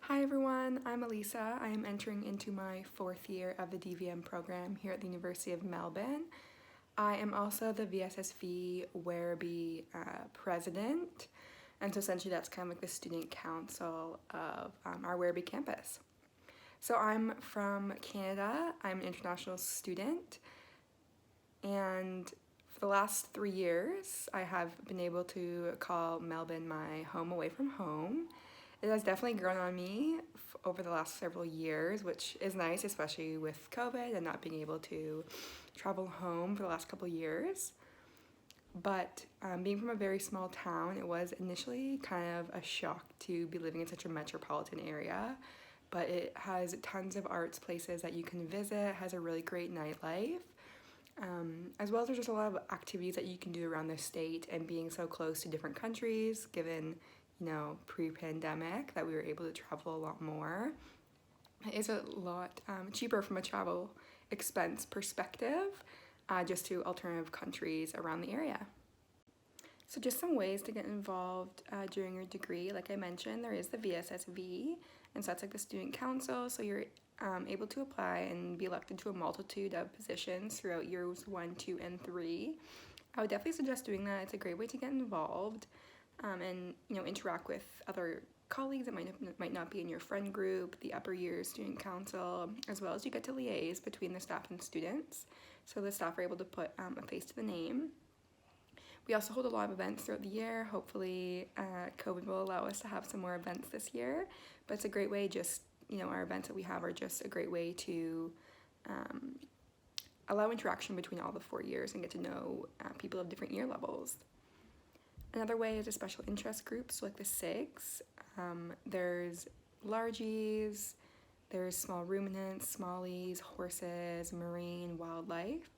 Hi everyone, I'm Aliisa. I am entering into my 4th year of the DVM program here at the University of Melbourne. I am also the VSSV Werribee president, and so essentially that's kind of like the student council of our Werribee campus. So I'm from Canada, I'm an international student, and for the last 3 years I have been able to call Melbourne my home away from home. It has definitely grown on me over the last several years, which is nice, especially with COVID and not being able to travel home for the last couple years. But being from a very small town, it was initially kind of a shock to be living in such a metropolitan area. But it has tons of arts places that you can visit, has a really great nightlife. As well as there's just a lot of activities that you can do around the state, and being so close to different countries, given pre-pandemic, that we were able to travel a lot more. It is a lot cheaper from a travel expense perspective, just to alternative countries around the area. So just some ways to get involved during your degree. Like I mentioned, there is the VSSV, and so that's like the student council, so you're able to apply and be elected to a multitude of positions throughout years 1, 2, and 3. I would definitely suggest doing that. It's a great way to get involved. And interact with other colleagues that might not be in your friend group, the upper years student council, as well as you get to liaise between the staff and students, so the staff are able to put a face to the name. We also hold a lot of events throughout the year. Hopefully COVID will allow us to have some more events this year, but it's a great way, our events that we have are just a great way to allow interaction between all the 4 years and get to know people of different year levels. Another way is a special interest groups, like the SIGs. There's largies, there's small ruminants, smallies, horses, marine, wildlife.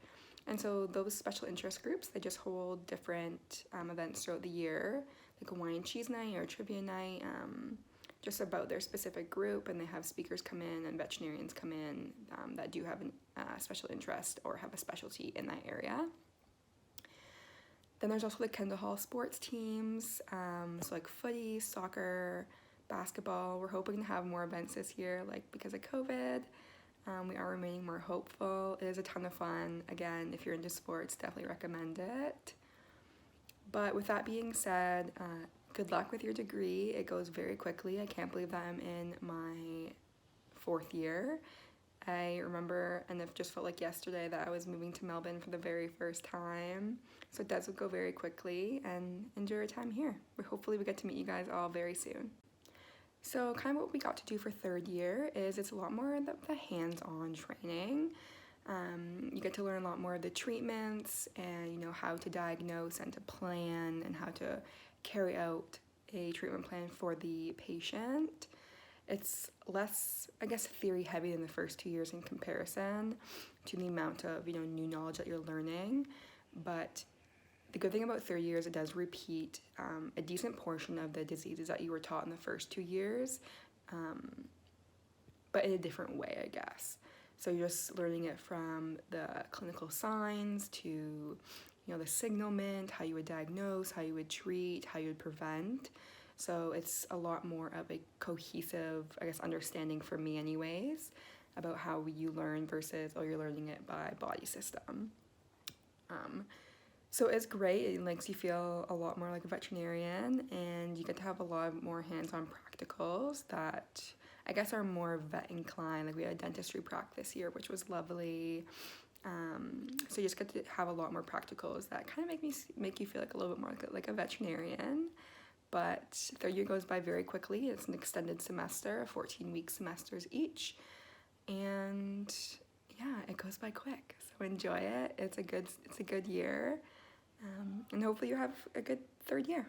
And so those special interest groups, they just hold different events throughout the year, like a wine and cheese night or a trivia night, just about their specific group, and they have speakers come in and veterinarians come in that do have a special interest or have a specialty in that area. Then there's also the Kendall Hall sports teams, so like footy, soccer, basketball. We're hoping to have more events this year, because of COVID. We are remaining more hopeful. It is a ton of fun. Again, if you're into sports, definitely recommend it. But with that being said, good luck with your degree. It goes very quickly. I can't believe that I'm in my 4th year. I remember, and it just felt like yesterday, that I was moving to Melbourne for the very first time. So it does go very quickly, and enjoy your time here. Hopefully we get to meet you guys all very soon. So kind of what we got to do for 3rd year is it's a lot more of the hands-on training. You get to learn a lot more of the treatments and how to diagnose and to plan and how to carry out a treatment plan for the patient. It's less, theory heavy than the first 2 years in comparison to the amount of, new knowledge that you're learning. But the good thing about 3rd year is it does repeat a decent portion of the diseases that you were taught in the first 2 years, but in a different way, I guess. So you're just learning it from the clinical signs to, the signalment, how you would diagnose, how you would treat, how you would prevent. So it's a lot more of a cohesive, understanding for me anyways, about how you learn versus, you're learning it by body system. So it's great. It makes you feel a lot more like a veterinarian, and you get to have a lot more hands-on practicals that are more vet inclined. Like we had a dentistry prac this year, which was lovely. So you just get to have a lot more practicals that kind of make you feel like a little bit more like a veterinarian. But 3rd year goes by very quickly. It's an extended semester, 14-week semesters each, and yeah, it goes by quick. So enjoy it. It's a good year, and hopefully you have a good 3rd year.